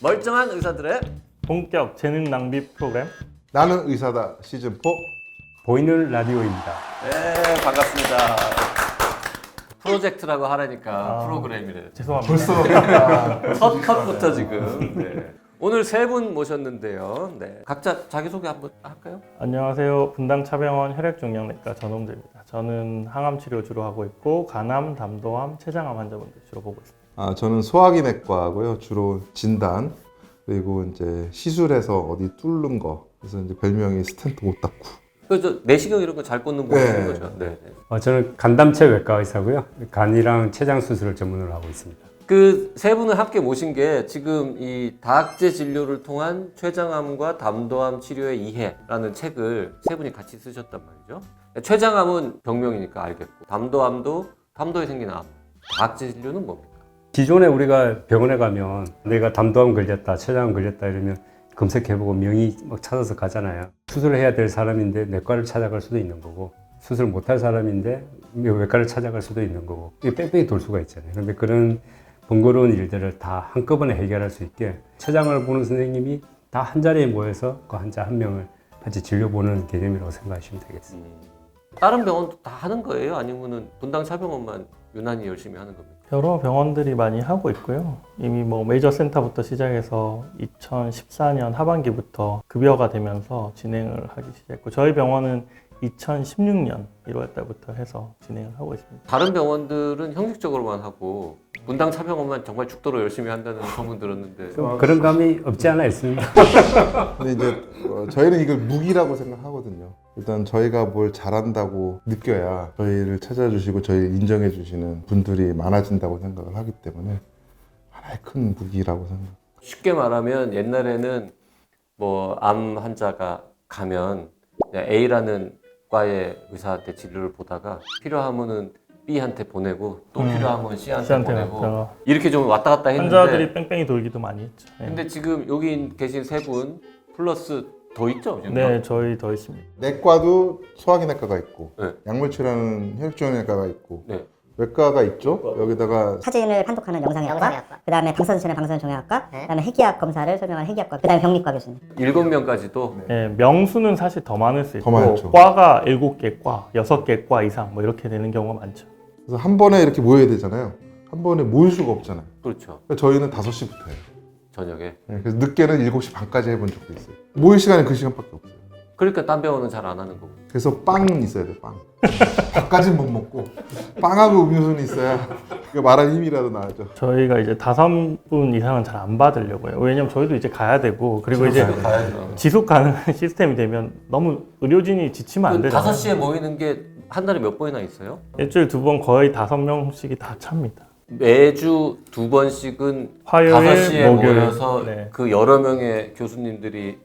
멀쩡한 의사들의 본격 재능 낭비 프로그램 나는 의사다 시즌4 보이는 라디오입니다. 네, 반갑습니다. 프로젝트라고 하라니까 프로그램이래요. 죄송합니다. 벌써 첫 컷부터 지금. 네. 오늘 세 분 모셨는데요. 네. 각자 자기소개 한번 할까요? 안녕하세요. 분당차병원 혈액종양내과 전홍재입니다. 저는 항암 치료 주로 하고 있고 간암, 담도암, 췌장암 환자분들 주로 보고 있습니다. 저는 소화기내과고요. 주로 진단 그리고 이제 시술해서 어디 뚫는 거. 그래서 이제 별명이 스텐트 못 닫고. 그저 내시경 이런 거 잘 꽂는 분인 네. 거죠. 네. 저는 간담체 외과 의사고요. 간이랑 췌장 수술을 전문으로 하고 있습니다. 그 세 분을 함께 모신 게 지금 이 다학제 진료를 통한 췌장암과 담도암 치료의 이해라는 책을 세 분이 같이 쓰셨단 말이죠. 췌장암은 병명이니까 알겠고 담도암도 담도에 생긴 암. 다학제 진료는 뭡니까? 기존에 우리가 병원에 가면 내가 담도암 걸렸다, 췌장암 걸렸다 이러면 검색해보고 명의 막 찾아서 가잖아요. 수술을 해야 될 사람인데 내과를 찾아갈 수도 있는 거고 수술 못할 사람인데 외과를 찾아갈 수도 있는 거고 이게 뺑뺑이 돌 수가 있잖아요. 그런데 그런 번거로운 일들을 다 한꺼번에 해결할 수 있게 췌장을 보는 선생님이 다 한 자리에 모여서 그 환자 한 명을 같이 진료보는 개념이라고 생각하시면 되겠습니다. 다른 병원도 다 하는 거예요? 아니면은 분당차병원만 유난히 열심히 하는 겁니까? 여러 병원들이 많이 하고 있고요. 이미 뭐 메이저 센터부터 시작해서 2014년 하반기부터 급여가 되면서 진행을 하기 시작했고 저희 병원은 2016년 1월 달부터 해서 진행을 하고 있습니다. 다른 병원들은 형식적으로만 하고 분당차병원만 정말 죽도록 열심히 한다는 소문 들었는데 좀 그런 감이 없지 않아 있습니다. 근데 이제 저희는 이걸 무기라고 생각하거든요. 일단 저희가 뭘 잘한다고 느껴야 저희를 찾아주시고 저희를 인정해 주시는 분들이 많아진다고 생각을 하기 때문에 하나의 큰 무기라고 생각합니다. 쉽게 말하면 옛날에는 뭐 암 환자가 가면 그냥 A라는 과의 의사한테 진료를 보다가 필요하면은 B한테 보내고 또 필요하면 C한테 보내고 이렇게 좀 왔다 갔다 했는데 환자들이 뺑뺑이 돌기도 많이 했죠. 네, 근데 지금 여기 계신 세 분 플러스 더 있죠? 지금? 네 저희 더 있습니다. 내과도 소화기내과가 있고 네. 약물치료하는 혈액종양내과가 있고 네. 외과가 있죠. 여기다가 사진을 판독하는 영상의학과, 그다음에 방사선치료는 방사선종양학과, 그다음에 핵의학 검사를 설명하는 핵의학과, 그다음에 병리과 교수님. 7명까지도 네, 명수는 사실 더 많을 수 더 있고 많죠. 과가 7개 과, 6개 과 이상 뭐 이렇게 되는 경우가 많죠. 그래서 한 번에 이렇게 모여야 되잖아요. 한 번에 모일 수가 없잖아요. 그렇죠. 그러니까 저희는 5시부터 해요. 저녁에. 그래서 늦게는 7시 반까지 해본 적도 있어요. 모일 시간이 그 시간밖에 없어요. 그러니까 딴 병원은 잘 안 하는 거고. 그래서 빵은 있어야 돼, 빵. 밥까지는 못 먹고 빵하고 음료수는 있어야 그 말할 힘이라도 나죠. 저희가 이제 5분 이상은 잘 안 받으려고요. 왜냐면 저희도 이제 가야 되고 그리고 이제 가야죠. 지속 가능한 시스템이 되면 너무 의료진이 지치면 안 그 되잖아요. 5시에 모이는 게 한 달에 몇 번이나 있어요? 일주일 2번 거의 5명씩이 다 찹니다. 매주 2번씩은 화요일, 5시에 목요일. 모여서 네. 그 여러 명의 교수님들이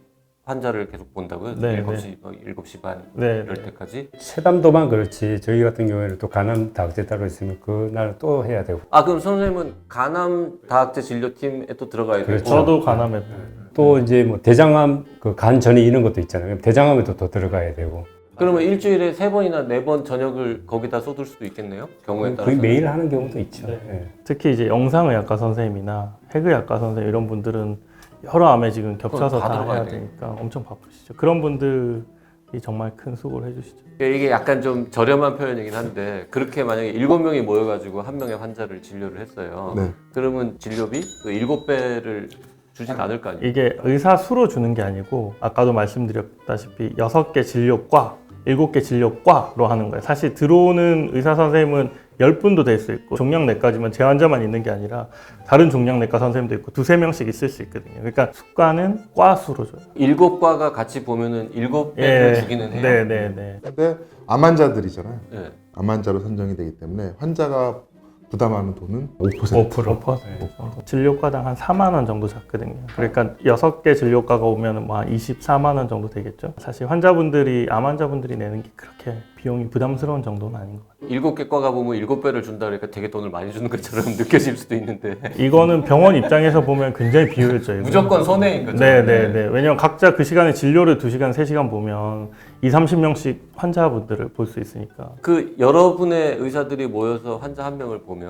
환자를 계속 본다고요? 네, 7시, 7시 반 네. 이럴 때까지? 췌담도만 그렇지 저희 같은 경우에는 또 간암 다학제 따로 있으면 그날 또 해야 되고 아 그럼 선생님은 간암 다학제 진료팀에 또 들어가야 되고 그렇죠. 저도 간암에 또 이제 뭐 대장암 그 간 전이 이런 것도 있잖아요. 그럼 대장암에도 또 들어가야 되고 그러면 일주일에 3번이나 4번 저녁을 거기다 쏟을 수도 있겠네요? 경우에 따라서 거의 매일 하는 경우도 있죠. 예. 특히 이제 영상의학과 선생님이나 핵의학과 선생님 이런 분들은 여러 암에 지금 겹쳐서 다 다 들어가야 해야 돼. 되니까 엄청 바쁘시죠. 그런 분들이 정말 큰 수고를 해주시죠. 이게 약간 좀 저렴한 표현이긴 한데 그렇게 만약에 7명이 모여가지고 한 명의 환자를 진료를 했어요. 네. 그러면 진료비 그 7배를 주진 않을 거 아니에요? 이게 의사 수로 주는 게 아니고 아까도 말씀드렸다시피 6개 진료과, 7개 진료과로 하는 거예요. 사실 들어오는 의사 선생님은 10분도 될 수 있고 종양내과지만 제 환자만 있는 게 아니라 다른 종양내과 선생님도 있고 2-3명씩 있을 수 있거든요. 그러니까 수과는 과 수로 줘요. 7과가 같이 보면은 7배를 예. 주기는 해요. 네네네. 근데 암 환자들이잖아요. 네. 암 환자로 선정이 되기 때문에 환자가 부담하는 돈은 5%. 5%. 진료과당 한 4만 원 정도 잡거든요. 그러니까 6개 진료과가 오면 뭐 한 24만 원 정도 되겠죠. 사실 환자분들이 암 환자분들이 내는 게 그렇게 비용이 부담스러운 정도는 아닌 것 같아요. 7개 과가 보면 7배를 준다 그러니까 되게 돈을 많이 주는 것처럼 느껴질 수도 있는데 이거는 병원 입장에서 보면 굉장히 비효율적이에요. 무조건 손해인 거죠. 네네네. 왜냐면 각자 그 시간에 진료를 2시간, 3시간 보면 20-30명씩 환자분들을 볼 수 있으니까. 그 여러분의 의사들이 모여서 환자 한 명을 보면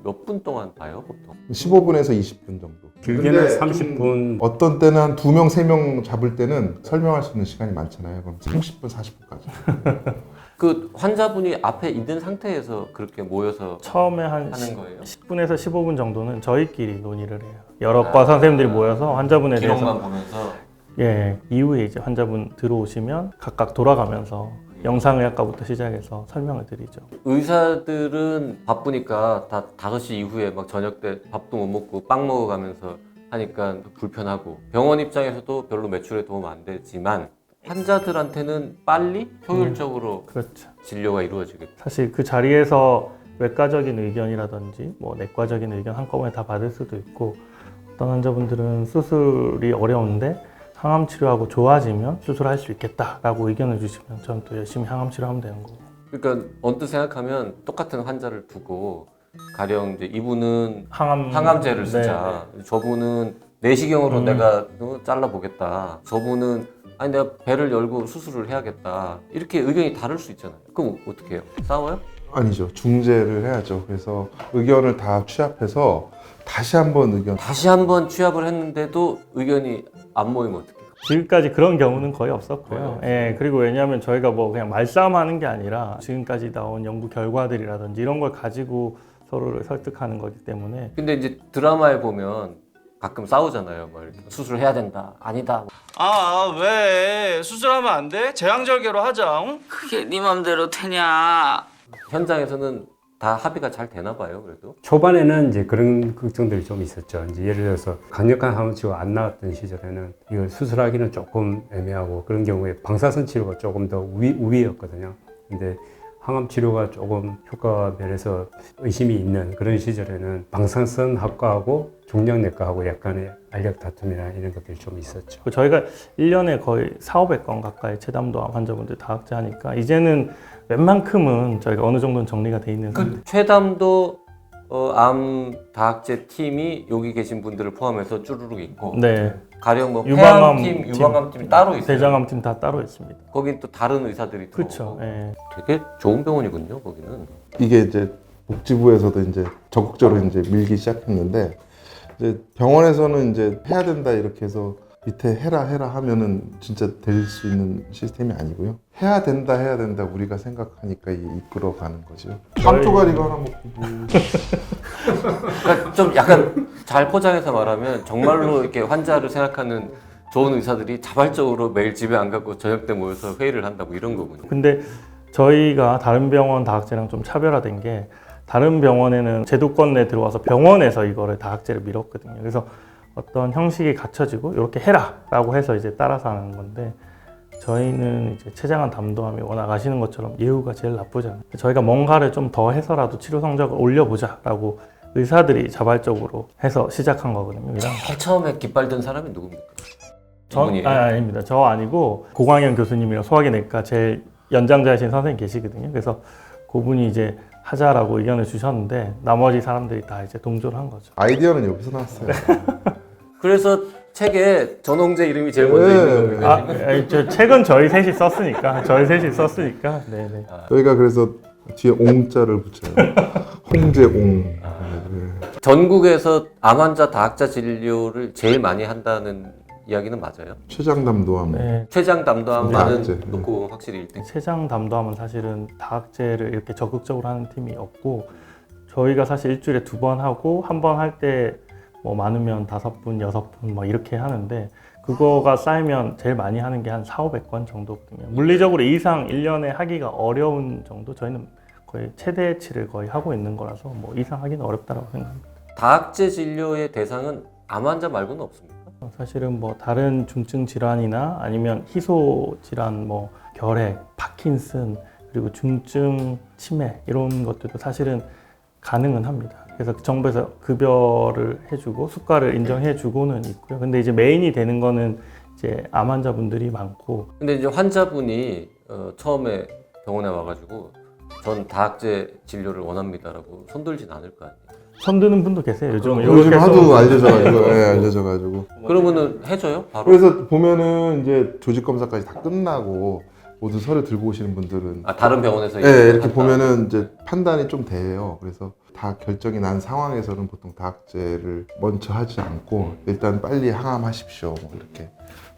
몇 분 동안 봐요 보통? 15분에서 20분 정도. 길게는 근데 30분. 어떤 때는 한 2명, 3명 잡을 때는 설명할 수 있는 시간이 많잖아요. 그럼 30분, 40분까지. 그 환자분이 앞에 있는 상태에서 그렇게 모여서 처음에 한 하는 거예요? 10분에서 15분 정도는 저희끼리 논의를 해요. 여러 과 선생님들이 모여서 환자분에 대해서 기록만 보면서 예, 이후에 이제 환자분 들어오시면 각각 돌아가면서 영상의학과부터 시작해서 설명을 드리죠. 의사들은 바쁘니까 다 5시 이후에 막 저녁 때 밥도 못 먹고 빵 먹어가면서 하니까 불편하고 병원 입장에서도 별로 매출에 도움 안 되지만 환자들한테는 빨리 효율적으로 그렇죠. 진료가 이루어지겠다. 사실 그 자리에서 외과적인 의견이라든지 뭐 내과적인 의견 한꺼번에 다 받을 수도 있고 어떤 환자분들은 수술이 어려운데 항암 치료하고 좋아지면 수술할 수 있겠다라고 의견을 주시면 저는 또 열심히 항암 치료하면 되는 거고. 그러니까 언뜻 생각하면 똑같은 환자를 두고 가령 이제 이분은 항암 항암제를 쓰자. 저분은 내시경으로 내가 잘라보겠다. 저분은 아니 내가 배를 열고 수술을 해야겠다. 이렇게 의견이 다를 수 있잖아요. 그럼 어떻게 해요? 싸워요? 아니죠. 중재를 해야죠. 그래서 의견을 다 취합해서 다시 한번 의견. 다시 한번 취합을 했는데도 의견이 안 모이면 어떡해요? 지금까지 그런 경우는 거의 없었고요. 예, 그리고 왜냐하면 저희가 뭐 그냥 말싸움하는 게 아니라 지금까지 나온 연구 결과들이라든지 이런 걸 가지고 서로를 설득하는 거기 때문에. 근데 이제 드라마에 보면 가끔 싸우잖아요. 뭐 이렇게 수술해야 된다. 아니다. 아, 왜? 수술하면 안 돼? 제왕절개로 하자, 응? 그게 네 맘대로 되냐? 현장에서는 다 합의가 잘 되나 봐요. 그래도. 초반에는 이제 그런 걱정들이 좀 있었죠. 이제 예를 들어서 강력한 항암 치료가 안 나왔던 시절에는 이걸 수술하기는 조금 애매하고 그런 경우에 방사선 치료가 조금 더 우위였거든요. 근데 항암 치료가 조금 효과 면에서 의심이 있는 그런 시절에는 방사선 학과하고 종양내과하고 약간의 알력 다툼이나 이런 것들이 좀 있었죠. 저희가 1년에 거의 4,500건 가까이 최담도암 환자분들 다 학제하니까 이제는 웬만큼은 저희가 어느 정도는 정리가 돼 있는 상태. 그 최담도 암 다학제 팀이 여기 계신 분들을 포함해서 쭈루룩 있고 네, 가령 뭐 유방암 폐암팀, 유방암팀이 따로 있어요. 대장암팀 다 따로 있습니다. 거긴 또 다른 의사들이 그렇죠. 들어오고. 예. 되게 좋은 병원이군요. 거기는. 이게 이제 복지부에서도 이제 적극적으로 이제 밀기 시작했는데 이제 병원에서는 이제 해야 된다 이렇게 해서 밑에 해라 하면은 진짜 될 수 있는 시스템이 아니고요. 해야 된다 우리가 생각하니까 이끌어가는 거죠. 한 쪼가리가 하나 먹고 뭐. 그러니까 좀 약간 잘 포장해서 말하면 정말로 이렇게 환자를 생각하는 좋은 의사들이 자발적으로 매일 집에 안 가고 저녁 때 모여서 회의를 한다 뭐 이런 거군요. 근데 저희가 다른 병원 다학제랑 좀 차별화된 게 다른 병원에는 제도권 내에 들어와서 병원에서 이거를 다학제를 밀었거든요. 그래서 어떤 형식이 갖춰지고 이렇게 해라라고 해서 이제 따라서 하는 건데 저희는 이제 췌장암 담도암이 워낙 아시는 것처럼 예후가 제일 나쁘잖아요. 저희가 뭔가를 좀 더 해서라도 치료 성적을 올려보자라고 의사들이 자발적으로 해서 시작한 거거든요. 이랑 제일 처음에 깃발든 사람이 누굽니까? 이분이에요? 아닙니다. 저 아니고 고광현 교수님이랑 소화기내과 제일 연장자이신 선생님 계시거든요. 그래서 그분이 이제 하자라고 의견을 주셨는데 나머지 사람들이 다 이제 동조를 한 거죠. 아이디어는 여기서 나왔어요. 그래서 책에 전홍재 이름이 제일 먼저 있는 겁니다. 저 책은 저희 셋이 썼으니까. 네네. 저희가 그래서 뒤에 옹자를 붙여요. 홍제옹. 네. 전국에서 암 환자 다학자 진료를 제일 많이 한다는 이야기는 맞아요? 췌장담도암. 네. 췌장 담도암 네, 많은 다학제. 놓고 확실히 1등. 췌장 담도하면 사실은 다학제를 이렇게 적극적으로 하는 팀이 없고 저희가 사실 일주일에 2번 하고 한 번 할 때 뭐 많으면 5분, 6분 막 이렇게 하는데 그거가 쌓이면 제일 많이 하는 게 한 4,500건 정도거든요. 물리적으로 이 이상 1년에 하기가 어려운 정도 저희는 거의 최대치를 거의 하고 있는 거라서 뭐 이상 하기는 어렵다고 생각합니다. 다학제 진료의 대상은 암 환자 말고는 없습니까? 사실은 뭐 다른 중증 질환이나 아니면 희소 질환, 뭐 결핵, 파킨슨 그리고 중증 치매 이런 것들도 사실은 가능은 합니다. 그래서 정부에서 급여를 해주고 수가를 인정해주고는 있고요. 근데 이제 메인이 되는 거는 이제 암 환자분들이 많고. 근데 이제 환자분이 처음에 병원에 와가지고 전 다학제 진료를 원합니다라고 손들진 않을 거 아니에요. 손드는 분도 계세요. 요즘은 요즘 이렇게 하도 해서 알려져가지고, 예, 알려져가지고. 그러면은 해줘요? 바로? 그래서 보면은 이제 조직 검사까지 다 끝나고 모든 서류 들고 오시는 분들은 다른 병원에서 예, 이렇게 보면은 이제 판단이 좀 돼요. 그래서 다 결정이 난 상황에서는 보통 다학제를 먼저 하지 않고 일단 빨리 항암하십시오 뭐 이렇게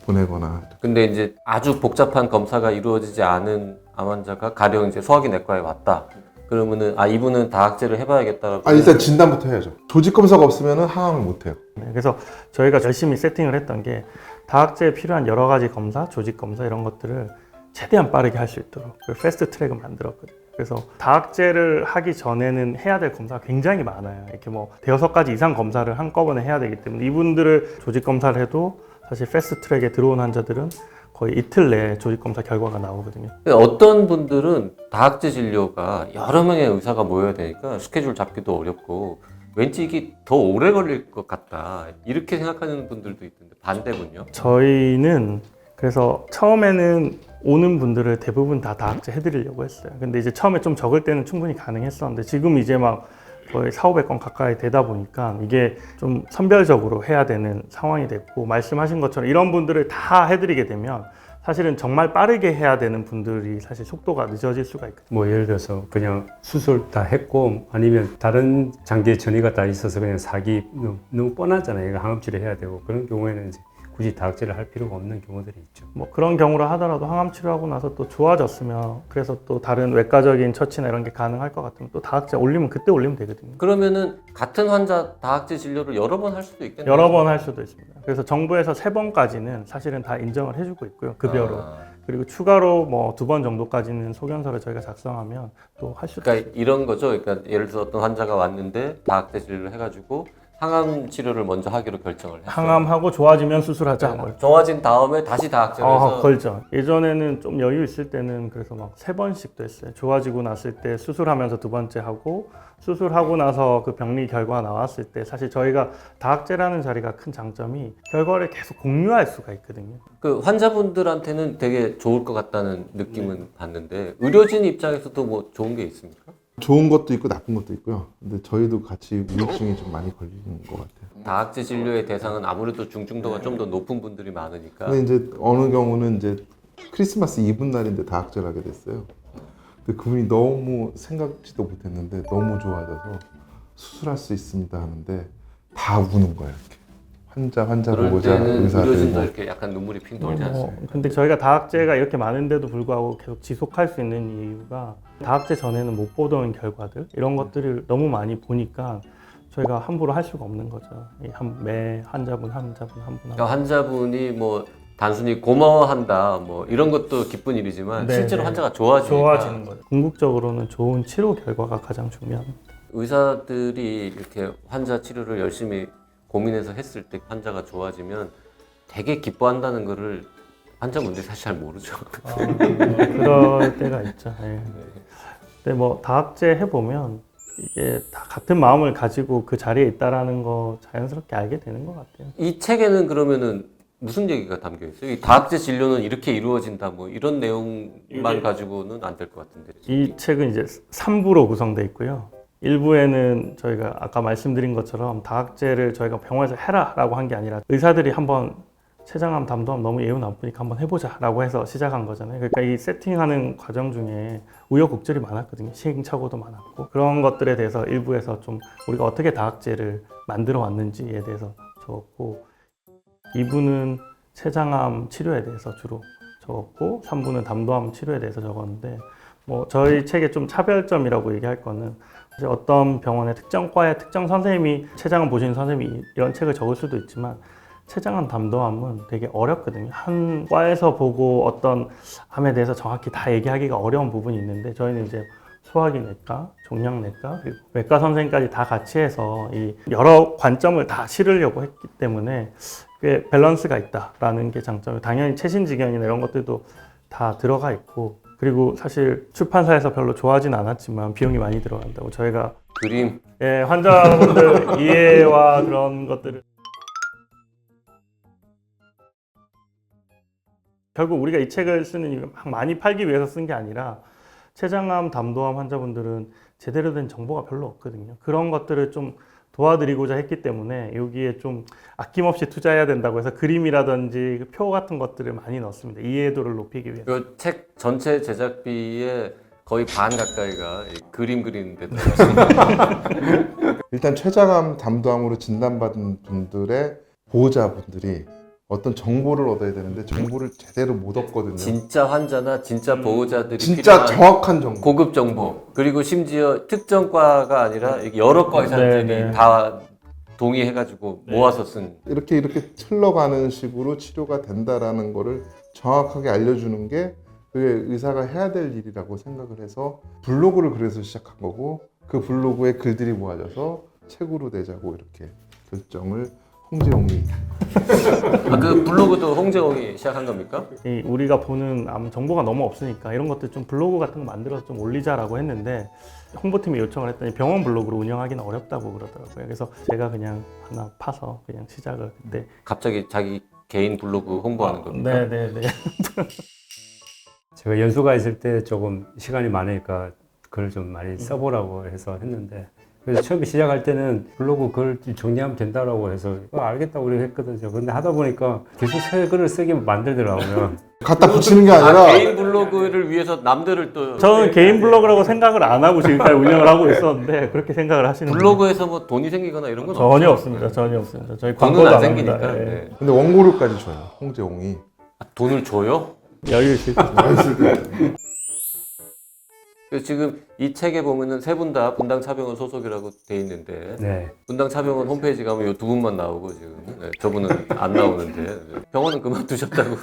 보내거나. 근데 이제 아주 복잡한 검사가 이루어지지 않은 암 환자가 가령 이제 소화기 내과에 왔다. 그러면은 이분은 다학제를 해봐야겠다라고. 일단 진단부터 해야죠. 조직 검사가 없으면 항암을 못 해요. 네, 그래서 저희가 열심히 세팅을 했던 게 다학제에 필요한 여러 가지 검사, 조직 검사 이런 것들을 최대한 빠르게 할 수 있도록 그 패스트 트랙을 만들었거든요. 그래서 다학제를 하기 전에는 해야 될 검사가 굉장히 많아요. 이렇게 뭐 대여섯 가지 이상 검사를 한꺼번에 해야 되기 때문에 이분들을 조직 검사를 해도 사실 패스트 트랙에 들어온 환자들은 거의 이틀 내에 조직 검사 결과가 나오거든요. 어떤 분들은 다학제 진료가 여러 명의 의사가 모여야 되니까 스케줄 잡기도 어렵고 왠지 이게 더 오래 걸릴 것 같다 이렇게 생각하는 분들도 있던데 반대군요. 저희는 그래서 처음에는 오는 분들을 대부분 다 다학제 해드리려고 했어요. 근데 이제 처음에 좀 적을 때는 충분히 가능했었는데 지금 이제 막 거의 400~500건 가까이 되다 보니까 이게 좀 선별적으로 해야 되는 상황이 됐고, 말씀하신 것처럼 이런 분들을 다 해드리게 되면 사실은 정말 빠르게 해야 되는 분들이 사실 속도가 늦어질 수가 있거든요. 뭐 예를 들어서 그냥 수술 다 했고 아니면 다른 장기에 전이가 다 있어서 그냥 사기 너무 뻔하잖아요. 이거 항암 치료해야 되고 그런 경우에는 이제 굳이 다학제를 할 필요가 없는 경우들이 있죠. 뭐 그런 경우라 하더라도 항암 치료하고 나서 또 좋아졌으면, 그래서 또 다른 외과적인 처치나 이런 게 가능할 것 같으면 또 다학제 올리면 그때 올리면 되거든요. 그러면은 같은 환자 다학제 진료를 여러 번 할 수도 있겠네요. 여러 번 할 수도 있습니다. 그래서 정부에서 3번까지는 사실은 다 인정을 해주고 있고요. 급여로. 그리고 추가로 뭐 2번 정도까지는 소견서를 저희가 작성하면 또 할 수도 그러니까 이런 거죠. 그러니까 예를 들어서 어떤 환자가 왔는데 다학제 진료를 해가지고 항암 치료를 먼저 하기로 결정을 했어요. 항암하고 좋아지면 수술하자. 뭐 좋아진 다음에 다시 다학제를 해서 걸죠. 예전에는 좀 여유 있을 때는 그래서 막 3번씩도 했어요. 좋아지고 났을 때 수술하면서 2번째 하고, 수술하고 나서 그 병리 결과 나왔을 때 사실 저희가 다학제라는 자리가 큰 장점이 결과를 계속 공유할 수가 있거든요. 그 환자분들한테는 되게 좋을 것 같다는 느낌은 받는데 의료진 입장에서도 뭐 좋은 게 있습니까? 좋은 것도 있고 나쁜 것도 있고요. 근데 저희도 같이 우울증이 좀 많이 걸리는 것 같아요. 다학제 진료의 대상은 아무래도 중증도가 좀 더 높은 분들이 많으니까. 근데 이제 어느 경우는 이제 크리스마스 이브날인데 다학제를 하게 됐어요. 근데 그분이 너무 생각지도 못했는데 너무 좋아져서 수술할 수 있습니다 하는데 다 우는 거예요. 이렇게. 환자 그럴 보고자 때는 의사들 의료진도 뭐. 이렇게 약간 눈물이 핑 돌지 않습니까? 근데 저희가 다학제가 이렇게 많은데도 불구하고 계속 지속할 수 있는 이유가 다학제 전에는 못 보던 결과들 이런 것들을 너무 많이 보니까 저희가 함부로 할 수가 없는 거죠. 매 환자분 그러니까 환자분이 뭐 단순히 고마워한다 뭐 이런 것도 기쁜 일이지만 네, 실제로 네. 환자가 좋아지니까 좋아지는 거죠. 궁극적으로는 좋은 치료 결과가 가장 중요합니다. 의사들이 이렇게 환자 치료를 열심히 고민해서 했을 때 환자가 좋아지면 되게 기뻐한다는 거를 환자분들이 사실 잘 모르죠. 그럴 때가 있죠. 예. 근데 뭐 다학제 해보면 이게 다 같은 마음을 가지고 그 자리에 있다라는 거 자연스럽게 알게 되는 것 같아요. 이 책에는 그러면은 무슨 얘기가 담겨 있어요? 이 다학제 진료는 이렇게 이루어진다 뭐 이런 내용만 가지고는 안 될 것 같은데. 이 책은 이제 3부로 구성되어 있고요. 1부에는 저희가 아까 말씀드린 것처럼 다학제를 저희가 병원에서 해라라고 한 게 아니라 의사들이 한번 췌장암, 담도암 너무 예후 나쁘니까 한번 해보자라고 해서 시작한 거잖아요. 그러니까 이 세팅하는 과정 중에 우여곡절이 많았거든요. 시행착오도 많았고 그런 것들에 대해서 1부에서 좀 우리가 어떻게 다학제를 만들어 왔는지에 대해서 적었고, 2부는 췌장암 치료에 대해서 주로 적었고 3부는 담도암 치료에 대해서 적었는데, 뭐 저희 책의 좀 차별점이라고 얘기할 거는 사실 어떤 병원의 특정 과의 특정 선생님이 췌장암 보시는 선생님이 이런 책을 적을 수도 있지만 췌장암, 담도암은 되게 어렵거든요. 한 과에서 보고 어떤 암에 대해서 정확히 다 얘기하기가 어려운 부분이 있는데 저희는 이제 소화기 내과, 종양내과, 그리고 외과 선생님까지 다 같이 해서 이 여러 관점을 다 실으려고 했기 때문에 꽤 밸런스가 있다라는 게 장점이에요. 당연히 최신지견이나 이런 것들도 다 들어가 있고, 그리고 사실 출판사에서 별로 좋아하진 않았지만 비용이 많이 들어간다고 저희가 그림 환자분들 이해와 그런 것들을 결국 우리가 이 책을 쓰는 이유 막 많이 팔기 위해서 쓴 게 아니라 췌장암, 담도암 환자분들은 제대로 된 정보가 별로 없거든요. 그런 것들을 좀 도와드리고자 했기 때문에 여기에 좀 아낌없이 투자해야 된다고 해서 그림이라든지 표 같은 것들을 많이 넣었습니다. 이해도를 높이기 위해서. 이 책 전체 제작비의 거의 반 가까이가 이 그림 그리는데 일단 췌장암, 담도암으로 진단받은 분들의 보호자분들이 어떤 정보를 얻어야 되는데 정보를 제대로 못 얻거든요. 진짜 환자나 진짜 보호자들이 진짜 필요한 정확한 정보. 고급 정보 그리고 심지어 특정 과가 아니라 이게 여러 과 의사들이 네. 다 동의해가지고 모아서 쓴 이렇게 흘러가는 식으로 치료가 된다라는 거를 정확하게 알려주는 게 그게 의사가 해야 될 일이라고 생각을 해서 블로그를 그래서 시작한 거고 그 블로그에 글들이 모아져서 책으로 내자고 이렇게 결정을 홍재홍이 그 블로그도 홍재홍이 시작한 겁니까? 우리가 보는 암 정보가 너무 없으니까 이런 것들 좀 블로그 같은 거 만들어서 좀 올리자라고 했는데 홍보팀이 요청을 했더니 병원 블로그로 운영하기는 어렵다고 그러더라고요. 그래서 제가 그냥 하나 파서 그냥 시작을 그때. 갑자기 자기 개인 블로그 홍보하는 겁니까? 네네네. 제가 연수가 있을 때 조금 시간이 많으니까 글을 좀 많이 써보라고 해서 했는데 그래서 처음에 시작할 때는 블로그 글 정리하면 된다라고 해서 알겠다고 그렇게 했거든요. 근데 하다 보니까 계속 새 글을 쓰게 만들더라고요. 갖다 붙이는 게 아니라 개인 블로그를 위해서 남들을 또 저는 개인 블로그라고 생각을 안 하고 지금까지 운영을 하고 있었는데 그렇게 생각을 하시는 블로그에서 뭐 돈이 생기거나 이런 건 전혀 없죠? 없습니다. 전혀 없습니다. 저희 돈은 광고도 안 안 생기니까. 합니다. 예. 네. 근데 원고료까지 줘요. 홍재홍이. 돈을 줘요? 여유 있을 때. 그래서 지금 이 책에 보면은 세 분 다 분당 차병원 소속이라고 돼 있는데 네. 분당 차병원 홈페이지 가면 이 두 분만 나오고 지금 네, 저분은 안 나오는데 병원은 그만두셨다고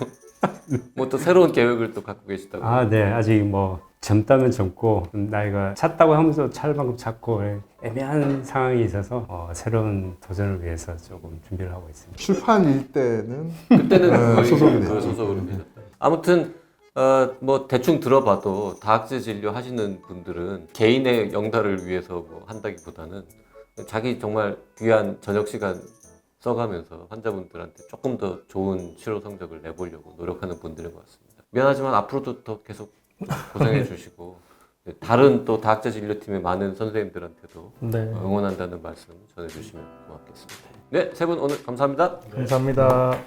뭐 또 새로운 계획을 또 갖고 계시다고. 아, 네. 아직 뭐 젊다면 젊고 나이가 찼다고 하면서 찰 만큼 찼고 애매한 상황이 있어서 새로운 도전을 위해서 조금 준비를 하고 있습니다. 출판일 때는 그때는 거의 소속이 그 됐죠. 소속으로 되셨다. 아무튼 뭐 대충 들어봐도 다학제 진료 하시는 분들은 개인의 영달을 위해서 뭐 한다기보다는 자기 정말 귀한 저녁 시간 써가면서 환자분들한테 조금 더 좋은 치료 성적을 내보려고 노력하는 분들인 것 같습니다. 미안하지만 앞으로도 더 계속 고생해 주시고 다른 또 다학제 진료팀의 많은 선생님들한테도 네. 응원한다는 말씀 전해주시면 고맙겠습니다. 네, 세 분 오늘 감사합니다. 감사합니다.